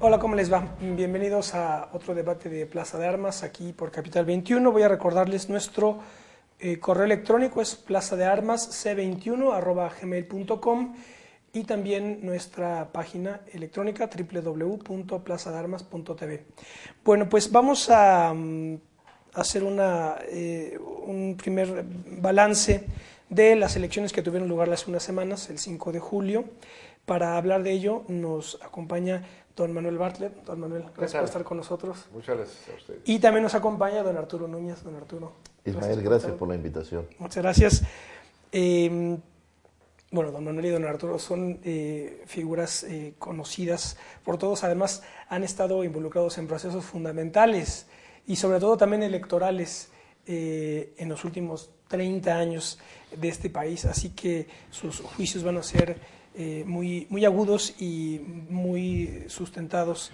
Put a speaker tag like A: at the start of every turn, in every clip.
A: Hola, ¿cómo les va? Bienvenidos a otro debate de Plaza de Armas aquí por Capital 21. Voy a recordarles nuestro correo electrónico, es plazadearmasc21@gmail.com, y también nuestra página electrónica www.plazadearmas.tv. Bueno, pues vamos a hacer un primer balance de las elecciones que tuvieron lugar hace unas semanas, el 5 de julio. Para hablar de ello nos acompaña don Manuel Bartlett. Don Manuel, gracias por estar con nosotros.
B: Muchas gracias a ustedes.
A: Y también nos acompaña don Arturo Núñez. Don Arturo.
C: Ismael, gracias por la invitación.
A: Muchas gracias. Bueno, don Manuel y don Arturo son figuras conocidas por todos. Además, han estado involucrados en procesos fundamentales y sobre todo también electorales en los últimos 30 años de este país. Así que sus juicios van a ser muy agudos y muy sustentados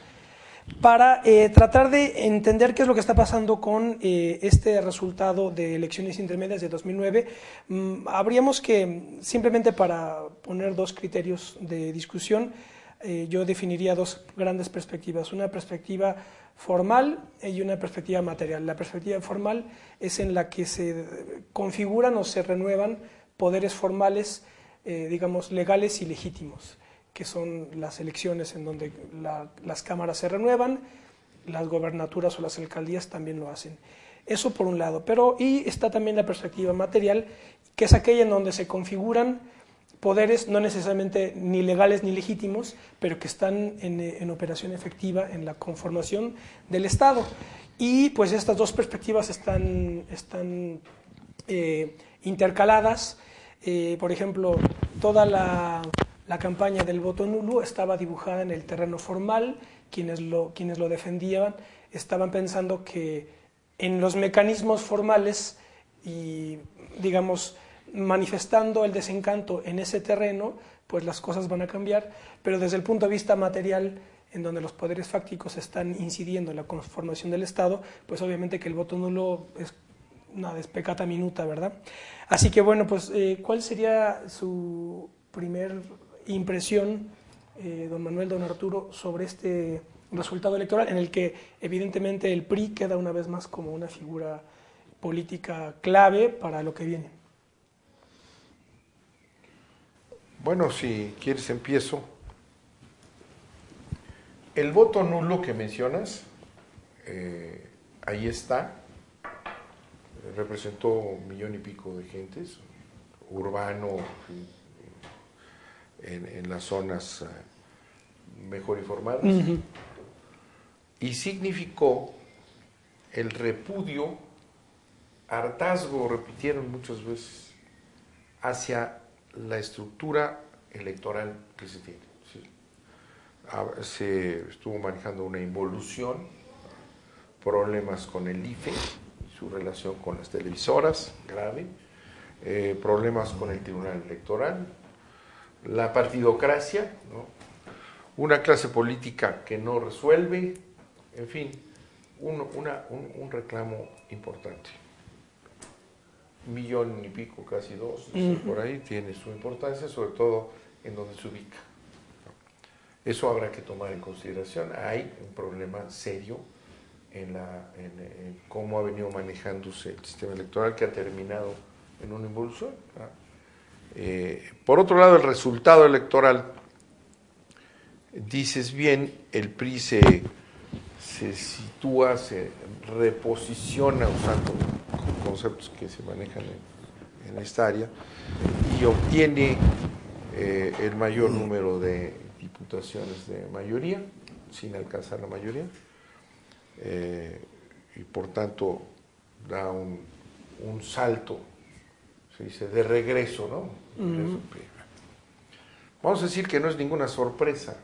A: para tratar de entender qué es lo que está pasando con este resultado de elecciones intermedias de 2009. Habríamos que, simplemente para poner dos criterios de discusión, yo definiría dos grandes perspectivas, una perspectiva formal y una perspectiva material. La perspectiva formal es en la que se configuran o se renuevan poderes formales, digamos, legales y legítimos, que son las elecciones en donde las cámaras se renuevan, las gobernaturas o las alcaldías también lo hacen. Eso por un lado, y está también la perspectiva material, que es aquella en donde se configuran poderes no necesariamente ni legales ni legítimos, pero que están en operación efectiva en la conformación del Estado. Y pues estas dos perspectivas están intercaladas. Por ejemplo, toda la campaña del voto nulo estaba dibujada en el terreno formal. Quienes lo defendían estaban pensando que en los mecanismos formales y, digamos, manifestando el desencanto en ese terreno, pues las cosas van a cambiar, pero desde el punto de vista material, en donde los poderes fácticos están incidiendo en la conformación del Estado, pues obviamente que el voto nulo es una despecata minuta, ¿verdad? Así que bueno, pues ¿cuál sería su primer impresión, don Manuel, don Arturo, sobre este resultado electoral en el que evidentemente el PRI queda una vez más como una figura política clave para lo que viene?
B: Bueno, si quieres empiezo. El voto nulo que mencionas, ahí está, representó 1,5 millones de gentes, urbano, en las zonas mejor informadas, y significó el repudio, hartazgo, repitieron muchas veces, hacia la estructura electoral que se tiene. ¿Sí? Se estuvo manejando una involución, problemas con el IFE, su relación con las televisoras, grave, problemas con el Tribunal Electoral, la partidocracia, ¿no? Una clase política que no resuelve, en fin, un reclamo importante. 1,5 millones, casi 2, por ahí tiene su importancia, sobre todo en donde se ubica. Eso habrá que tomar en consideración. Hay un problema serio en cómo ha venido manejándose el sistema electoral, que ha terminado en una involución. Por otro lado, el resultado electoral, dices bien, el PRI se sitúa, se reposiciona, usando conceptos que se manejan en esta área, y obtiene el mayor número de diputaciones de mayoría, sin alcanzar la mayoría, y por tanto da un salto, se dice, de regreso, ¿no? Vamos a decir que no es ninguna sorpresa,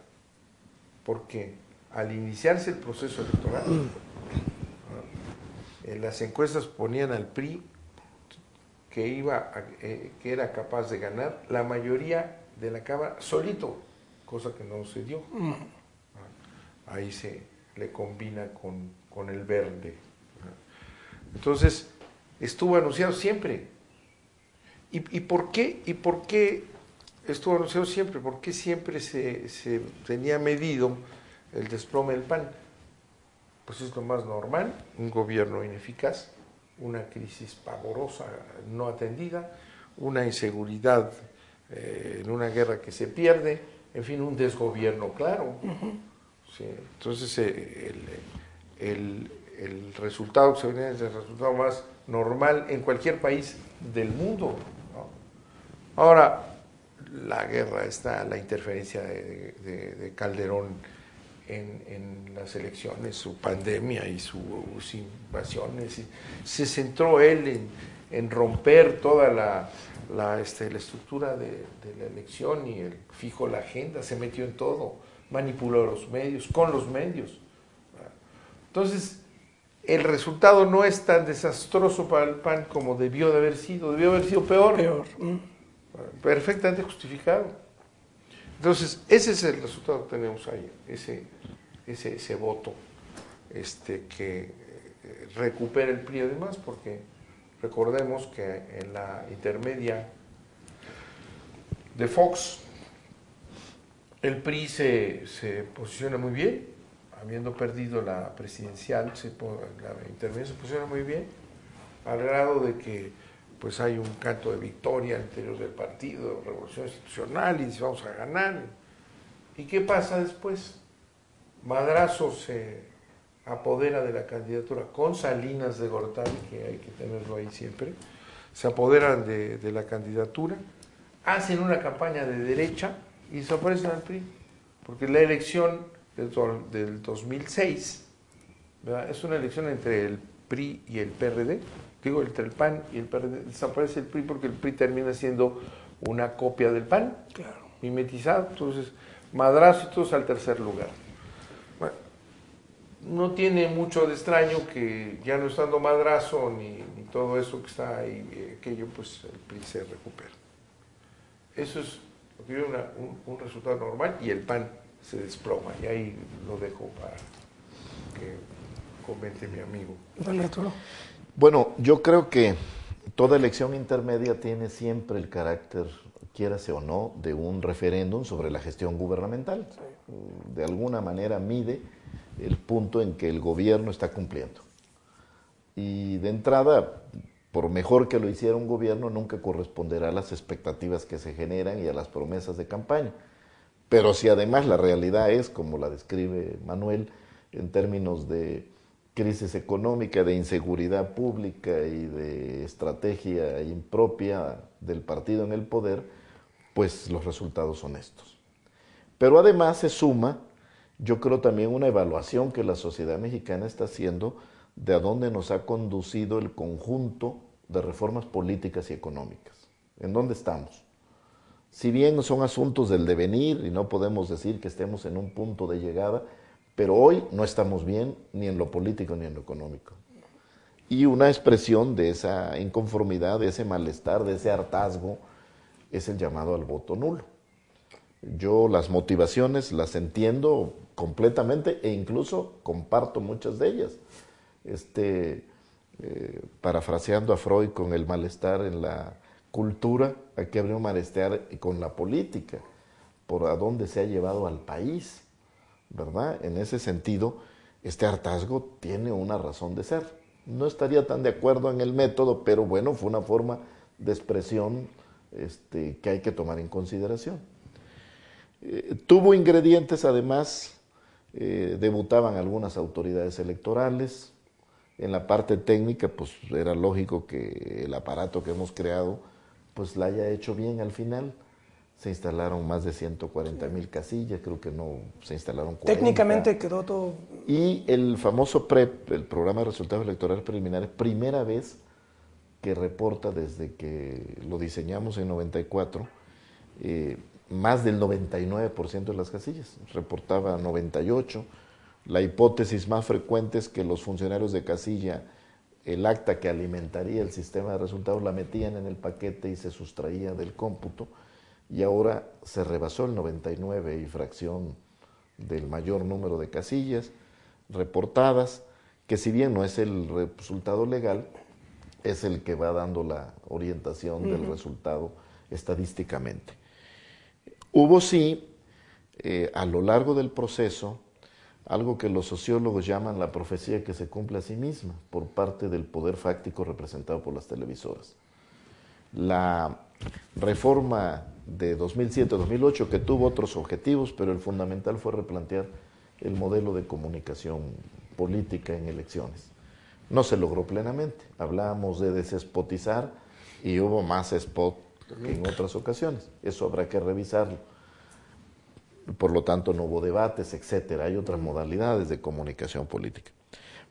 B: porque al iniciarse el proceso electoral, las encuestas ponían al PRI que era capaz de ganar la mayoría de la Cámara solito, cosa que no se dio. Ahí se le combina con el verde. Entonces, estuvo anunciado siempre. ¿Y por qué estuvo anunciado siempre? ¿Por qué siempre se tenía medido el desplome del PAN. Pues es lo más normal, un gobierno ineficaz, una crisis pavorosa no atendida, una inseguridad en una guerra que se pierde, en fin, un desgobierno claro. Sí, entonces el resultado que se viene es el resultado más normal en cualquier país del mundo, ¿no? Ahora, la guerra está, la interferencia de Calderón en las elecciones, su pandemia y sus invasiones, y se centró él en romper toda la estructura de la elección y él fijó la agenda, se metió en todo, manipuló los medios, con los medios. Entonces, el resultado no es tan desastroso para el PAN como debió haber sido peor. Perfectamente justificado. Entonces, ese es el resultado que tenemos ahí, ese voto que recupera el PRI además, porque recordemos que en la intermedia de Fox, el PRI se posiciona muy bien, habiendo perdido la presidencial, la intermedia se posiciona muy bien, al grado de que pues hay un canto de victoria al interior del partido, revolución institucional, y dice vamos a ganar. ¿Y qué pasa después? Madrazo se apodera de la candidatura con Salinas de Gortari, que hay que tenerlo ahí siempre, se apoderan de la candidatura, hacen una campaña de derecha y desaparecen al PRI, porque la elección del 2006, ¿verdad?, es una elección entre el PRI y el PRD, entre el PAN y el PRD, desaparece el PRI porque el PRI termina siendo una copia del PAN,
A: claro,
B: mimetizado, entonces madrazo y todos al tercer lugar. Bueno, no tiene mucho de extraño que ya no estando madrazo ni todo eso que está ahí, aquello, pues el PRI se recupera. Eso es lo que yo un resultado normal y el PAN se desploma, y ahí lo dejo para que comente mi amigo.
A: Don Arturo.
C: Bueno, yo creo que toda elección intermedia tiene siempre el carácter, quiérase o no, de un referéndum sobre la gestión gubernamental. De alguna manera mide el punto en que el gobierno está cumpliendo. Y de entrada, por mejor que lo hiciera un gobierno, nunca corresponderá a las expectativas que se generan y a las promesas de campaña. Pero si además la realidad es, como la describe Manuel, en términos de crisis económica, de inseguridad pública y de estrategia impropia del partido en el poder, pues los resultados son estos. Pero además se suma, yo creo, también una evaluación que la sociedad mexicana está haciendo de a dónde nos ha conducido el conjunto de reformas políticas y económicas. ¿En dónde estamos? Si bien son asuntos del devenir y no podemos decir que estemos en un punto de llegada, pero hoy no estamos bien ni en lo político ni en lo económico. Y una expresión de esa inconformidad, de ese malestar, de ese hartazgo, es el llamado al voto nulo. Yo las motivaciones las entiendo completamente e incluso comparto muchas de ellas. Parafraseando a Freud con el malestar en la cultura, aquí habría un malestar con la política, por a dónde se ha llevado al país, ¿verdad? En ese sentido, este hartazgo tiene una razón de ser. No estaría tan de acuerdo en el método, pero bueno, fue una forma de expresión que hay que tomar en consideración. Tuvo ingredientes, además, debutaban algunas autoridades electorales. En la parte técnica, pues era lógico que el aparato que hemos creado, pues la haya hecho bien al final. Se instalaron más de 140,000 casillas, creo que no se instalaron 40.
A: Técnicamente quedó todo...
C: Y el famoso PREP, el Programa de Resultados Electorales Preliminares, primera vez que reporta desde que lo diseñamos en 94, más del 99% de las casillas, reportaba 98. La hipótesis más frecuente es que los funcionarios de casilla, el acta que alimentaría el sistema de resultados la metían en el paquete y se sustraía del cómputo, y ahora se rebasó el 99 y fracción del mayor número de casillas reportadas, que si bien no es el resultado legal, es el que va dando la orientación del resultado estadísticamente. Hubo sí, a lo largo del proceso, algo que los sociólogos llaman la profecía que se cumple a sí misma por parte del poder fáctico representado por las televisoras. La reforma de 2007-2008, que tuvo otros objetivos, pero el fundamental fue replantear el modelo de comunicación política en elecciones. No se logró plenamente. Hablábamos de despotizar y hubo más spot que en otras ocasiones. Eso habrá que revisarlo. Por lo tanto, no hubo debates, etcétera. Hay otras modalidades de comunicación política.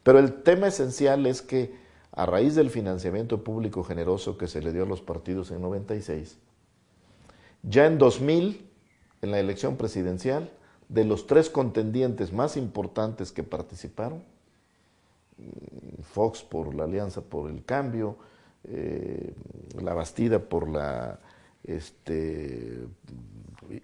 C: Pero el tema esencial es que a raíz del financiamiento público generoso que se le dio a los partidos en 96, ya en 2000, en la elección presidencial, de los 3 contendientes más importantes que participaron, Fox por la Alianza por el Cambio, La Bastida por la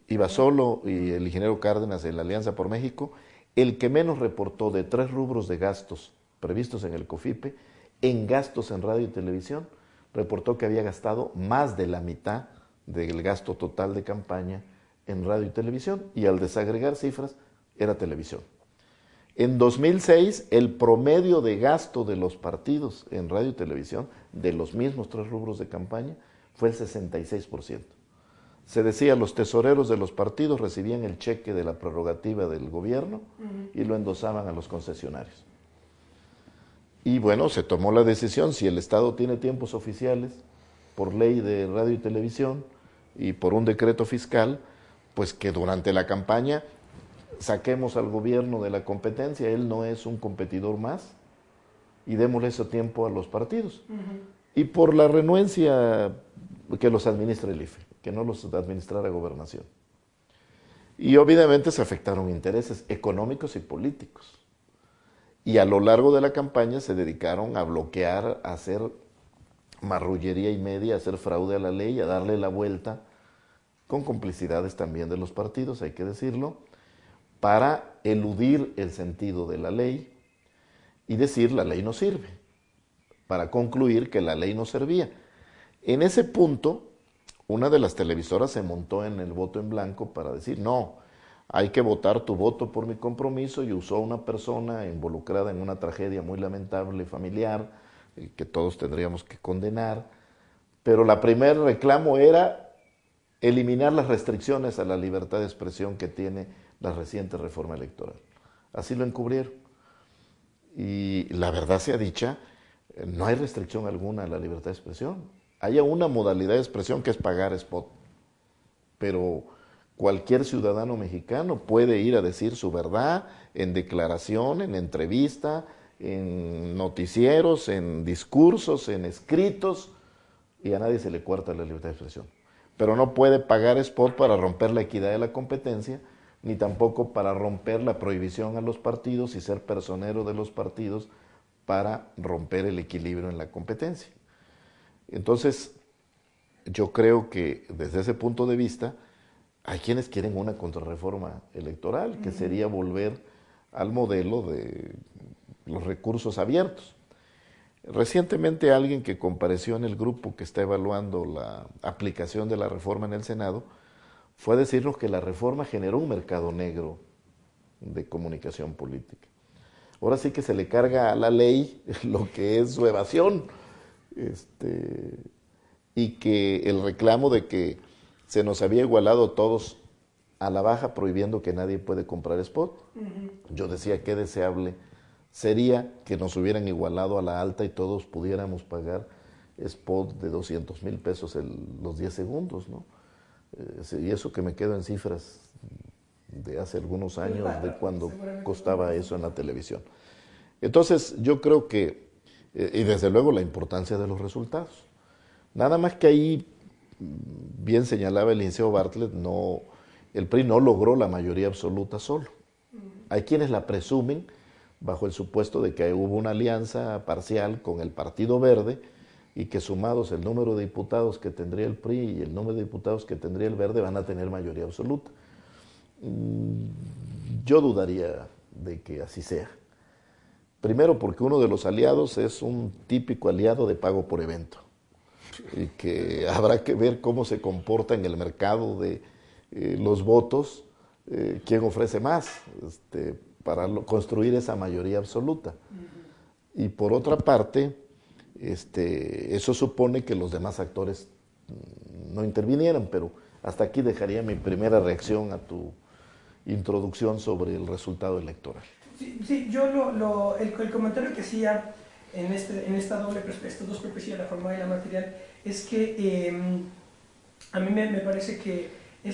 C: iba solo y el ingeniero Cárdenas en la Alianza por México, el que menos reportó de 3 rubros de gastos previstos en el COFIPE, en gastos en radio y televisión, reportó que había gastado más de la mitad del gasto total de campaña en radio y televisión, y al desagregar cifras, era televisión. En 2006, el promedio de gasto de los partidos en radio y televisión, de los mismos 3 rubros de campaña, fue el 66%. Se decía, los tesoreros de los partidos recibían el cheque de la prerrogativa del gobierno y lo endosaban a los concesionarios. Y bueno, se tomó la decisión, si el Estado tiene tiempos oficiales, por ley de radio y televisión y por un decreto fiscal, pues que durante la campaña saquemos al gobierno de la competencia, él no es un competidor más, y démosle ese tiempo a los partidos. Y por la renuencia, que los administre el IFE, que no los administrara Gobernación. Y obviamente se afectaron intereses económicos y políticos. Y a lo largo de la campaña se dedicaron a bloquear, a hacer marrullería y media, a hacer fraude a la ley, a darle la vuelta, con complicidades también de los partidos, hay que decirlo, para eludir el sentido de la ley y decir la ley no sirve, para concluir que la ley no servía. En ese punto, una de las televisoras se montó en el voto en blanco para decir, no, hay que votar tu voto por mi compromiso, y usó a una persona involucrada en una tragedia muy lamentable familiar, que todos tendríamos que condenar, pero la primer reclamo era eliminar las restricciones a la libertad de expresión que tiene la reciente reforma electoral. Así lo encubrieron. Y la verdad sea dicha, no hay restricción alguna a la libertad de expresión. Hay una modalidad de expresión que es pagar spot, pero cualquier ciudadano mexicano puede ir a decir su verdad en declaración, en entrevista, en noticieros, en discursos, en escritos, y a nadie se le coarta la libertad de expresión. Pero no puede pagar spot para romper la equidad de la competencia, ni tampoco para romper la prohibición a los partidos y ser personero de los partidos para romper el equilibrio en la competencia. Entonces, yo creo que desde ese punto de vista, hay quienes quieren una contrarreforma electoral, que sería volver al modelo de los recursos abiertos. Recientemente alguien que compareció en el grupo que está evaluando la aplicación de la reforma en el Senado fue a decirnos que la reforma generó un mercado negro de comunicación política. Ahora sí que se le carga a la ley lo que es su evasión, y que el reclamo de que se nos había igualado todos a la baja, prohibiendo que nadie puede comprar spot. Yo decía que deseable sería que nos hubieran igualado a la alta y todos pudiéramos pagar spot de 200,000 pesos los 10 segundos, ¿no? Y eso que me quedo en cifras de hace algunos años, de cuando costaba eso en la televisión. Entonces, yo creo que, y desde luego la importancia de los resultados. Nada más que ahí, bien señalaba el licenciado Bartlett, el PRI no logró la mayoría absoluta solo. Hay quienes la presumen bajo el supuesto de que hubo una alianza parcial con el Partido Verde y que sumados el número de diputados que tendría el PRI y el número de diputados que tendría el Verde van a tener mayoría absoluta. Yo dudaría de que así sea. Primero porque uno de los aliados es un típico aliado de pago por evento y que habrá que ver cómo se comporta en el mercado de los votos, quién ofrece más, para construir esa mayoría absoluta. Y por otra parte, eso supone que los demás actores no intervinieran, pero hasta aquí dejaría mi primera reacción a tu introducción sobre el resultado electoral.
A: Sí, yo el comentario que hacía en esta doble perspectiva, estas dos perspectivas, la formal y la material, es que a mí me parece que el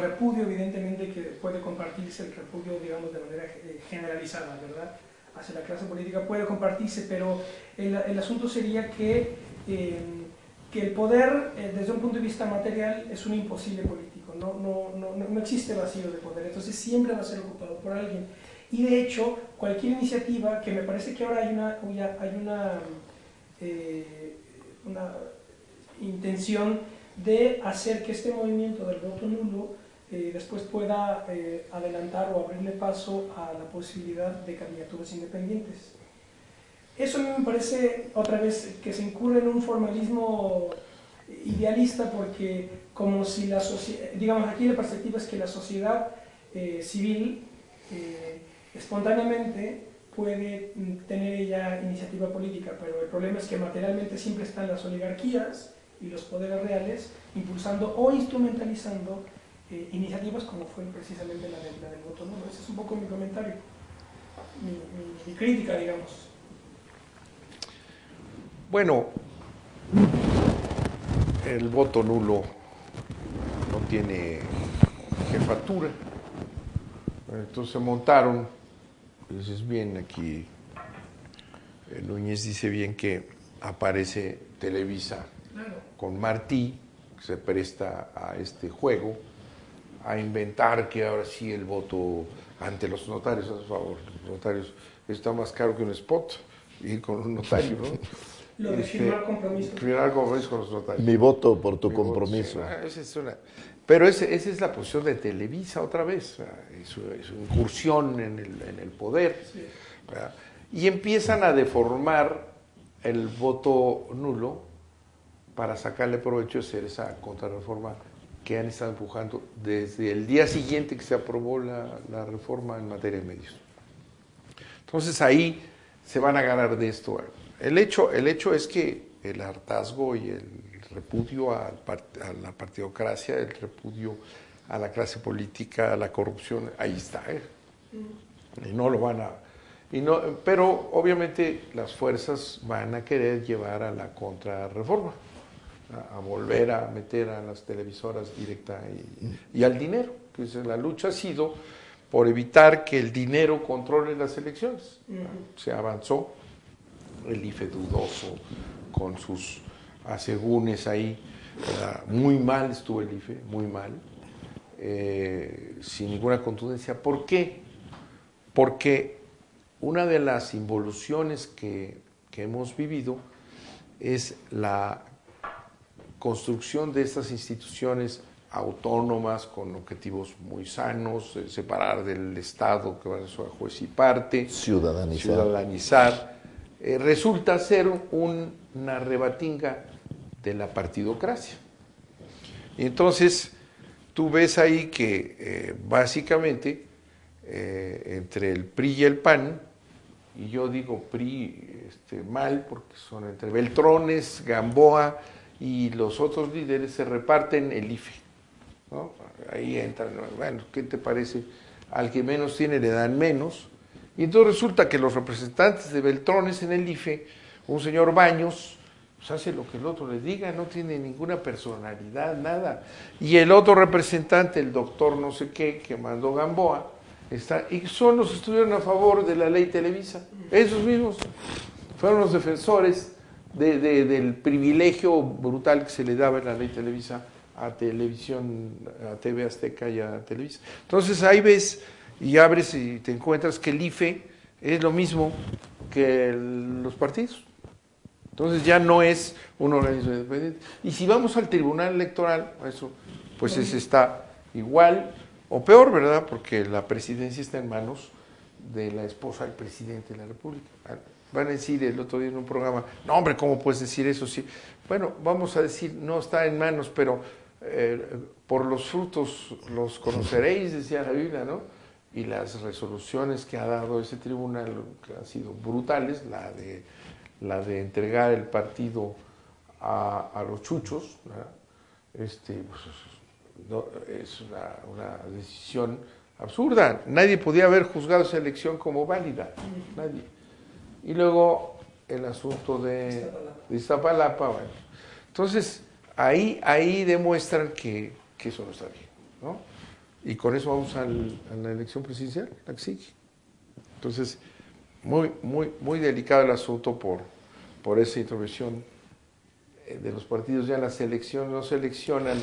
A: repudio evidentemente que puede compartirse, el repudio digamos de manera generalizada, ¿verdad?, hacia la clase política puede compartirse, pero el asunto sería que el poder desde un punto de vista material es un imposible político, no existe vacío de poder, entonces siempre va a ser ocupado por alguien. Y de hecho, cualquier iniciativa, que me parece que ahora hay una intención de hacer que este movimiento del voto nulo después pueda adelantar o abrirle paso a la posibilidad de candidaturas independientes. Eso a mí me parece, otra vez, que se incurre en un formalismo idealista, porque como si la sociedad, digamos, aquí la perspectiva es que la sociedad civil espontáneamente puede tener ella iniciativa política, pero el problema es que materialmente siempre están las oligarquías y los poderes reales impulsando o instrumentalizando iniciativas como fue precisamente la del voto nulo. Ese es un poco mi comentario, mi crítica, digamos.
B: Bueno, el voto nulo no tiene jefatura, entonces se montaron, dices bien, aquí Núñez dice bien que aparece Televisa con Martí, que se presta a este juego, a inventar que ahora sí el voto ante los notarios, a su favor, los notarios está más caro que un spot, ir con un notario, ¿no?
A: Lo de firmar compromiso.
B: Firmar compromiso con los notarios.
C: Mi voto por tu compromiso.
B: Pero esa es la posición de Televisa otra vez, su incursión en el poder. Sí. Y empiezan a deformar el voto nulo para sacarle provecho de hacer esa contrarreforma que han estado empujando desde el día siguiente que se aprobó la reforma en materia de medios. Entonces ahí se van a agarrar de esto. El hecho es que el hartazgo y el repudio a la partidocracia, el repudio a la clase política, a la corrupción, ahí está. Y no lo van a... pero obviamente las fuerzas van a querer llevar a la contrarreforma, a volver a meter a las televisoras directa y al dinero. Pues la lucha ha sido por evitar que el dinero controle las elecciones. Se avanzó, el IFE dudoso con sus asegúnes ahí, muy mal estuvo el IFE, muy mal, sin ninguna contundencia. ¿Por qué? Porque una de las involuciones que hemos vivido es la construcción de estas instituciones autónomas con objetivos muy sanos, separar del Estado que va a ser juez y parte, ciudadanizar. Resulta ser una rebatinga de la partidocracia. Y entonces tú ves ahí que básicamente entre el PRI y el PAN, y yo digo PRI mal porque son entre Beltrones, Gamboa y los otros líderes, se reparten el IFE, ¿no? Ahí entran, bueno, ¿qué te parece? Al que menos tiene le dan menos, y entonces resulta que los representantes de Beltrones en el IFE, un señor Baños, pues hace lo que el otro le diga, no tiene ninguna personalidad, nada, y el otro representante, el doctor no sé qué, que mandó Gamboa, y son los que estuvieron a favor de la ley Televisa, esos mismos fueron los defensores del privilegio brutal que se le daba en la ley Televisa a televisión, a TV Azteca y a Televisa. Entonces ahí ves y abres y te encuentras que el IFE es lo mismo que los partidos. Entonces ya no es un organismo independiente. Y si vamos al Tribunal Electoral, eso, pues ese está igual o peor, ¿verdad? Porque la presidencia está en manos de la esposa del presidente de la República. Van a decir el otro día en un programa, no hombre, ¿cómo puedes decir eso? Sí. Bueno, vamos a decir, no está en manos, pero por los frutos los conoceréis, decía la Biblia, ¿no? y las resoluciones que ha dado ese tribunal, que han sido brutales, la de entregar el partido a los chuchos, pues, no, es una decisión absurda. Nadie podía haber juzgado esa elección como válida, nadie. Y luego el asunto de Iztapalapa, bueno. Entonces, ahí demuestran que eso no está bien, ¿no? Y con eso vamos a la elección presidencial, la que sigue. Entonces, muy delicado el asunto por esa intervención de los partidos. Ya en las elecciones no seleccionan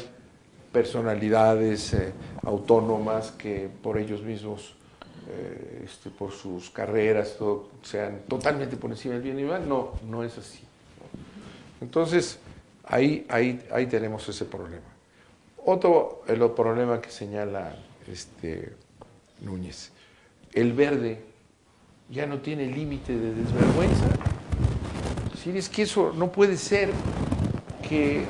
B: personalidades autónomas que por ellos mismos, por sus carreras, todo, sean totalmente por encima del bien y mal. No es así, ¿no? Entonces, ahí tenemos ese problema. Otro el problema que señala Núñez, el verde ya no tiene límite de desvergüenza. Es que eso no puede ser que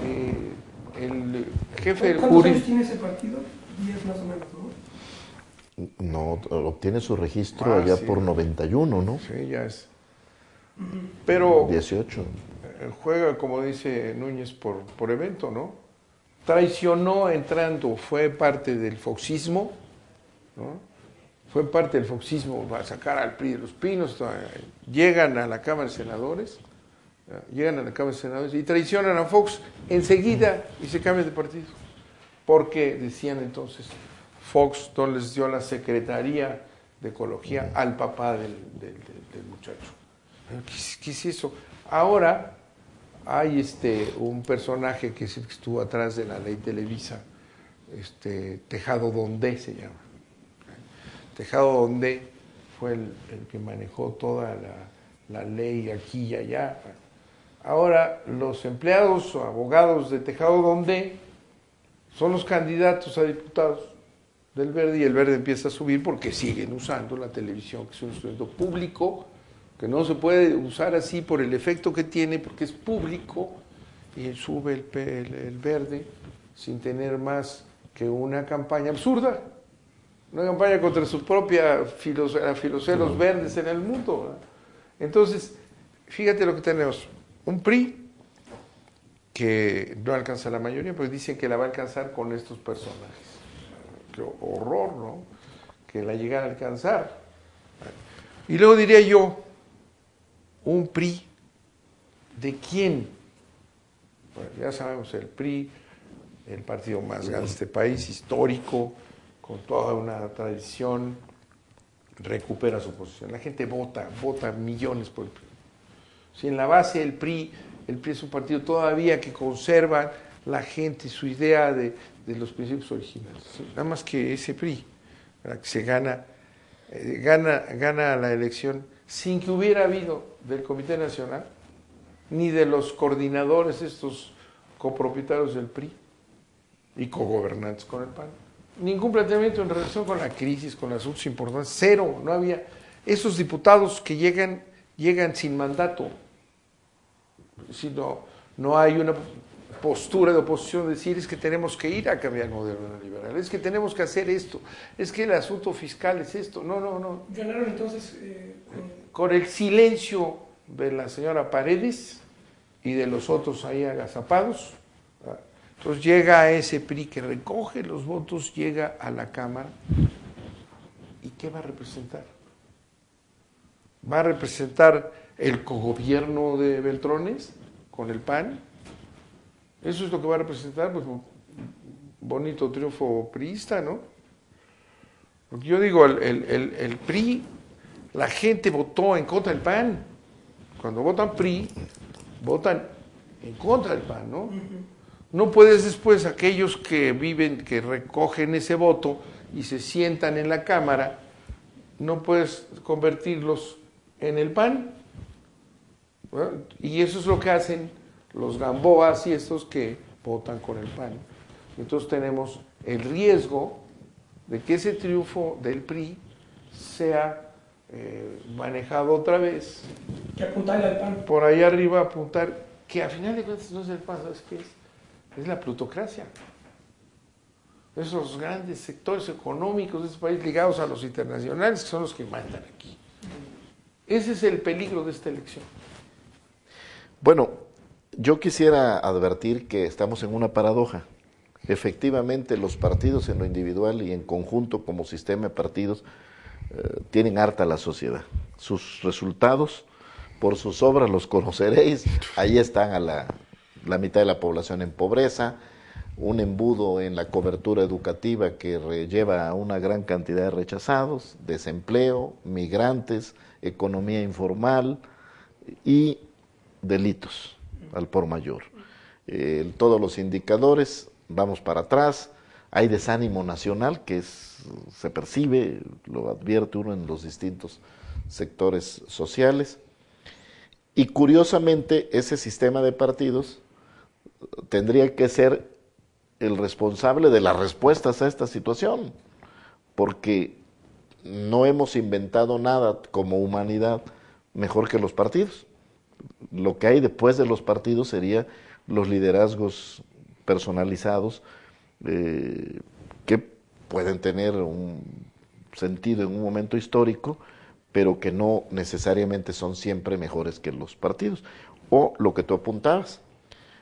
B: el jefe del
A: ¿Cuántos
B: jury...
A: años tiene ese partido? 10 más o menos, ¿no?
C: No, obtiene su registro allá
B: sí,
C: por 91, ¿no?
B: Sí, ya es. Pero
C: 18.
B: Juega, como dice Núñez, por evento, ¿no? Traicionó entrando, fue parte del foxismo, ¿no? Fue parte del foxismo para sacar al PRI de los Pinos. Llegan a la Cámara de Senadores, y traicionan a Fox enseguida y se cambian de partido. Porque decían entonces, Fox no les dio la Secretaría de Ecología al papá del muchacho. ¿Qué es eso? Ahora hay un personaje que estuvo atrás de la ley Televisa, Tejado Dondé se llama. Tejado Dondé fue el que manejó toda la ley aquí y allá. Ahora los empleados o abogados de Tejado Dondé son los candidatos a diputados del Verde, y el Verde empieza a subir porque siguen usando la televisión, que es un instrumento público, que no se puede usar así por el efecto que tiene, porque es público, y sube el Verde sin tener más que una campaña absurda, una campaña contra su propia filosofía de los verdes en el mundo, ¿verdad? Entonces, fíjate lo que tenemos, un PRI que no alcanza la mayoría, pues dicen que la va a alcanzar con estos personajes. Qué horror, ¿no? Que la llegara a alcanzar. Y luego diría yo, un PRI, ¿de quién? Bueno, ya sabemos, el PRI, el partido más grande de este país, histórico, con toda una tradición, recupera su posición. La gente vota millones por el PRI. Si en la base el PRI es un partido todavía que conserva la gente su idea de los principios originales. Nada más que ese PRI, ¿verdad? Que se gana la elección sin que hubiera habido del Comité Nacional, ni de los coordinadores, estos copropietarios del PRI y cogobernantes con el PAN. Ningún planteamiento en relación con la crisis, con asuntos importantes, cero, no había. Esos diputados que llegan sin mandato, sino no hay una postura de oposición de decir es que tenemos que ir a cambiar el modelo neoliberal, es que tenemos que hacer esto, es que el asunto fiscal es esto. No.
A: Ganaron entonces
B: con el silencio de la señora Paredes y de los otros ahí agazapados. Entonces llega a ese PRI que recoge los votos, llega a la Cámara, ¿y qué va a representar? ¿Va a representar el cogobierno de Beltrones con el PAN? Eso es lo que va a representar, pues bonito triunfo priista, ¿no? Porque yo digo, el PRI, la gente votó en contra del PAN. Cuando votan PRI, votan en contra del PAN, ¿no? No puedes después, aquellos que recogen ese voto y se sientan en la Cámara, no puedes convertirlos en el PAN. ¿Verdad? Y eso es lo que hacen los Gamboas y estos que votan con el PAN. Entonces tenemos el riesgo de que ese triunfo del PRI sea manejado otra vez.
A: Que apuntarle al PAN.
B: Por ahí arriba apuntar, que a final de cuentas no es el PAN, ¿sabes qué es? Es la plutocracia. esos grandes sectores económicos de este país ligados a los internacionales, que son los que mandan aquí. Ese es el peligro de esta elección.
C: Bueno, yo quisiera advertir que estamos en una paradoja. Efectivamente, los partidos en lo individual y en conjunto como sistema de partidos tienen harta la sociedad. Sus resultados, por sus obras los conoceréis, ahí están a la mitad de la población en pobreza, un embudo en la cobertura educativa que lleva a una gran cantidad de rechazados, desempleo, migrantes, economía informal y delitos al por mayor. Todos los indicadores, vamos para atrás, hay desánimo nacional que se percibe, lo advierte uno en los distintos sectores sociales, y curiosamente ese sistema de partidos tendría que ser el responsable de las respuestas a esta situación, porque no hemos inventado nada como humanidad mejor que los partidos. Lo que hay después de los partidos sería los liderazgos personalizados que pueden tener un sentido en un momento histórico, pero que no necesariamente son siempre mejores que los partidos. O lo que tú apuntabas.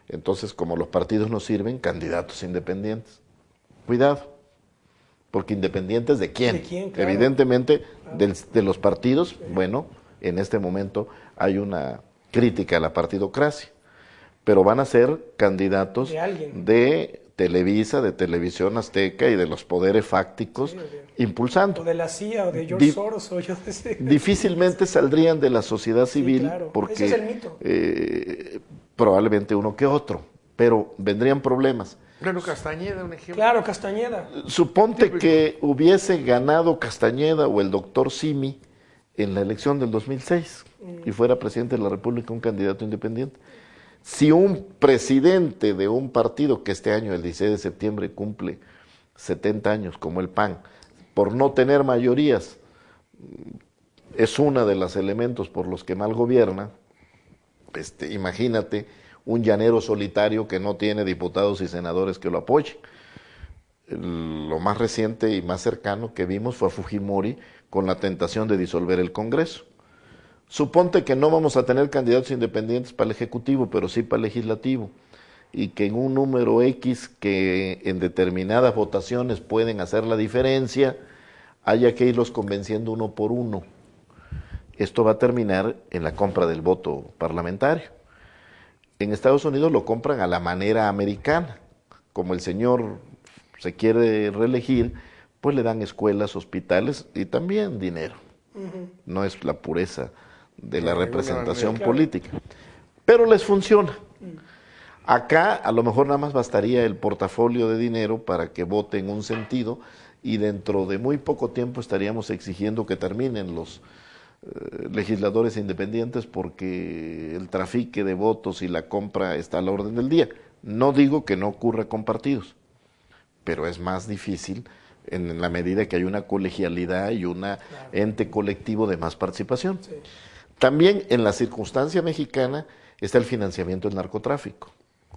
C: Entonces, como los partidos no sirven, candidatos independientes. Cuidado, porque independientes ¿de quién?
A: ¿De quién? Claro.
C: Evidentemente, de los partidos, bueno, en este momento hay una crítica a la partidocracia, pero van a ser candidatos de Televisa, de Televisión Azteca y de los poderes fácticos impulsando.
A: O de la CIA o de George Soros o yo sé.
C: Difícilmente saldrían de la sociedad civil,
A: claro.
C: porque
A: ese es el mito.
C: Probablemente uno que otro, pero vendrían problemas.
B: Bueno, Castañeda, un ejemplo.
A: Claro, Castañeda.
C: Suponte que hubiese ganado Castañeda o el doctor Simi en la elección del 2006 y fuera presidente de la República un candidato independiente. Si un presidente de un partido que este año, el 16 de septiembre, cumple 70 años, como el PAN, por no tener mayorías, es uno de los elementos por los que mal gobierna, imagínate un llanero solitario que no tiene diputados y senadores que lo apoyen. Lo más reciente y más cercano que vimos fue a Fujimori con la tentación de disolver el Congreso. Suponte que no vamos a tener candidatos independientes para el Ejecutivo, pero sí para el Legislativo, y que en un número X que en determinadas votaciones pueden hacer la diferencia, haya que irlos convenciendo uno por uno. Esto va a terminar en la compra del voto parlamentario. En Estados Unidos lo compran a la manera americana. Como el señor se quiere reelegir, pues le dan escuelas, hospitales y también dinero. No es la pureza de la representación política. Pero les funciona. Acá a lo mejor nada más bastaría el portafolio de dinero para que vote en un sentido y dentro de muy poco tiempo estaríamos exigiendo que terminen los legisladores independientes porque el trafique de votos y la compra está a la orden del día. No digo que no ocurra con partidos, pero es más difícil en la medida que hay una colegialidad y un ente colectivo de más participación. Sí. También en la circunstancia mexicana está el financiamiento del narcotráfico.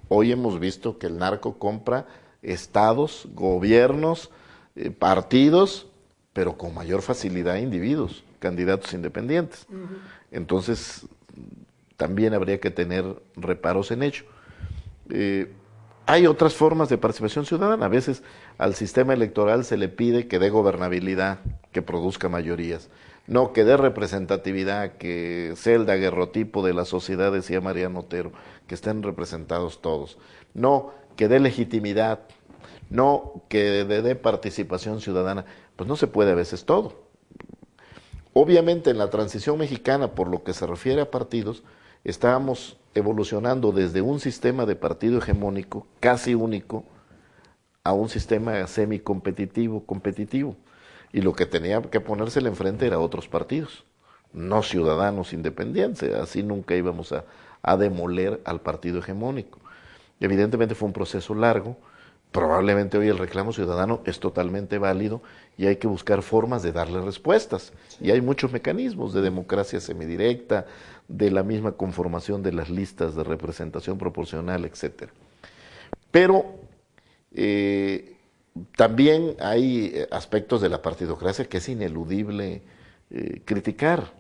C: Hoy hemos visto que el narco compra estados, gobiernos, partidos, pero con mayor facilidad individuos, candidatos independientes. Entonces, también habría que tener reparos en ello. Hay otras formas de participación ciudadana. A veces al sistema electoral se le pide que dé gobernabilidad, que produzca mayorías. No, que dé representatividad, que sea el daguerrotipo de la sociedad, decía Mariano Otero, que estén representados todos. No, que dé legitimidad. No, que dé participación ciudadana. Pues no se puede a veces todo. Obviamente en la transición mexicana, por lo que se refiere a partidos, estábamos evolucionando desde un sistema de partido hegemónico, casi único, a un sistema semicompetitivo, competitivo. Y lo que tenía que ponérsele enfrente era otros partidos, no ciudadanos independientes. Así nunca íbamos a demoler al partido hegemónico. Evidentemente fue un proceso largo. Probablemente hoy el reclamo ciudadano es totalmente válido y hay que buscar formas de darle respuestas. Y hay muchos mecanismos de democracia semidirecta, de la misma conformación de las listas de representación proporcional, etcétera. Pero También hay aspectos de la partidocracia que es ineludible criticar.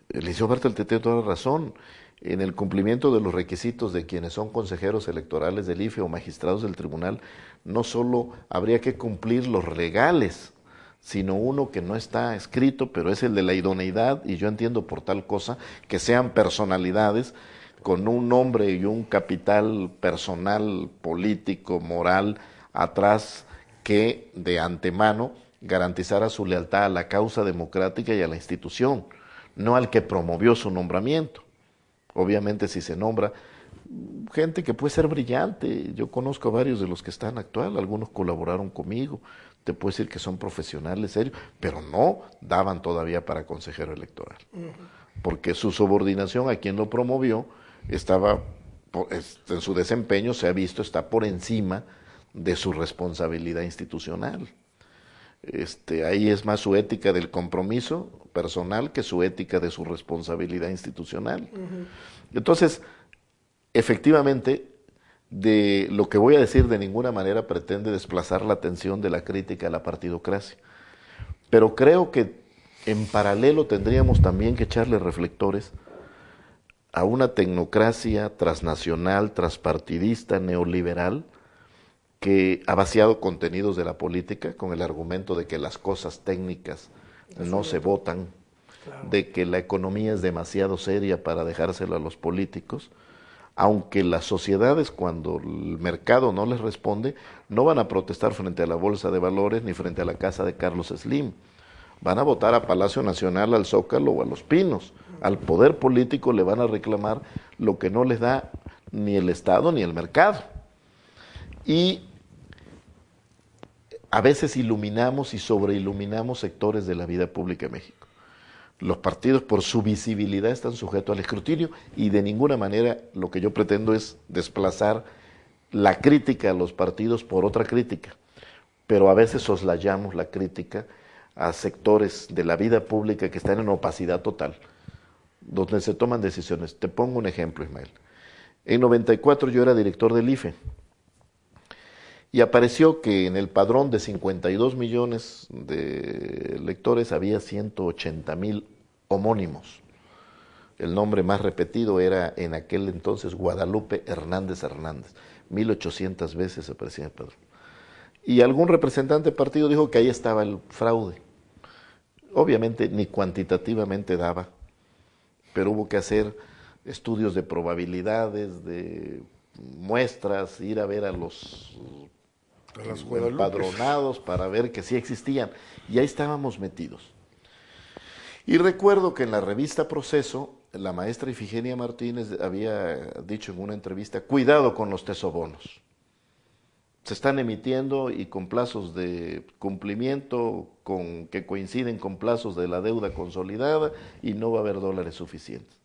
C: El licenciado Bartlett tiene toda la razón. En el cumplimiento de los requisitos de quienes son consejeros electorales del IFE o magistrados del tribunal, no solo habría que cumplir los legales, sino uno que no está escrito, pero es el de la idoneidad, y yo entiendo por tal cosa que sean personalidades con un nombre y un capital personal, político, moral, atrás, que de antemano garantizara su lealtad a la causa democrática y a la institución, no al que promovió su nombramiento. Obviamente si se nombra gente que puede ser brillante, yo conozco a varios de los que están actual, algunos colaboraron conmigo, te puedo decir que son profesionales serios, pero no daban todavía para consejero electoral, porque su subordinación a quien lo promovió estaba, en su desempeño se ha visto, está por encima de su responsabilidad institucional. Ahí es más su ética del compromiso personal que su ética de su responsabilidad institucional. Entonces, efectivamente, de lo que voy a decir de ninguna manera pretende desplazar la atención de la crítica a la partidocracia. Pero creo que en paralelo tendríamos también que echarle reflectores a una tecnocracia transnacional, transpartidista, neoliberal, que ha vaciado contenidos de la política con el argumento de que las cosas técnicas no se votan, de que la economía es demasiado seria para dejárselo a los políticos, aunque las sociedades, cuando el mercado no les responde, no van a protestar frente a la Bolsa de Valores ni frente a la casa de Carlos Slim. Van a votar a Palacio Nacional, al Zócalo o a Los Pinos. Al poder político le van a reclamar lo que no les da ni el Estado ni el mercado. Y a veces iluminamos y sobreiluminamos sectores de la vida pública en México. Los partidos, por su visibilidad, están sujetos al escrutinio, y de ninguna manera lo que yo pretendo es desplazar la crítica a los partidos por otra crítica, pero a veces soslayamos la crítica a sectores de la vida pública que están en opacidad total, donde se toman decisiones. Te pongo un ejemplo, Ismael. En 94 yo era director del IFE, y apareció que en el padrón de 52 millones de electores había 180,000 homónimos. El nombre más repetido era en aquel entonces Guadalupe Hernández Hernández. 1,800 veces aparecía en el padrón. Y algún representante del partido dijo que ahí estaba el fraude. Obviamente ni cuantitativamente daba, pero hubo que hacer estudios de probabilidades, de muestras, ir a ver a los empadronados para ver que sí existían, y ahí estábamos metidos. Y recuerdo que en la revista Proceso, la maestra Ifigenia Martínez había dicho en una entrevista: cuidado con los tesobonos, se están emitiendo y con plazos de cumplimiento que coinciden con plazos de la deuda consolidada, y no va a haber dólares suficientes.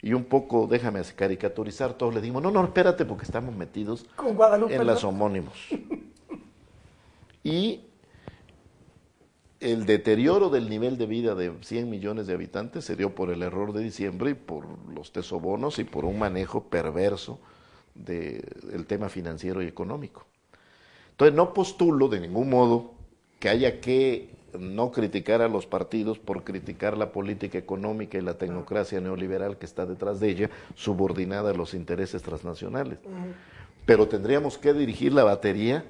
C: Y un poco, déjame caricaturizar, todos le dimos, no, espérate, porque estamos metidos
A: con Guadalupe,
C: en las homónimos. Y el deterioro del nivel de vida de 100 millones de habitantes se dio por el error de diciembre y por los tesobonos y por un manejo perverso del tema financiero y económico. Entonces no postulo de ningún modo que haya que no criticar a los partidos por criticar la política económica y la tecnocracia neoliberal que está detrás de ella, subordinada a los intereses transnacionales. Pero tendríamos que dirigir la batería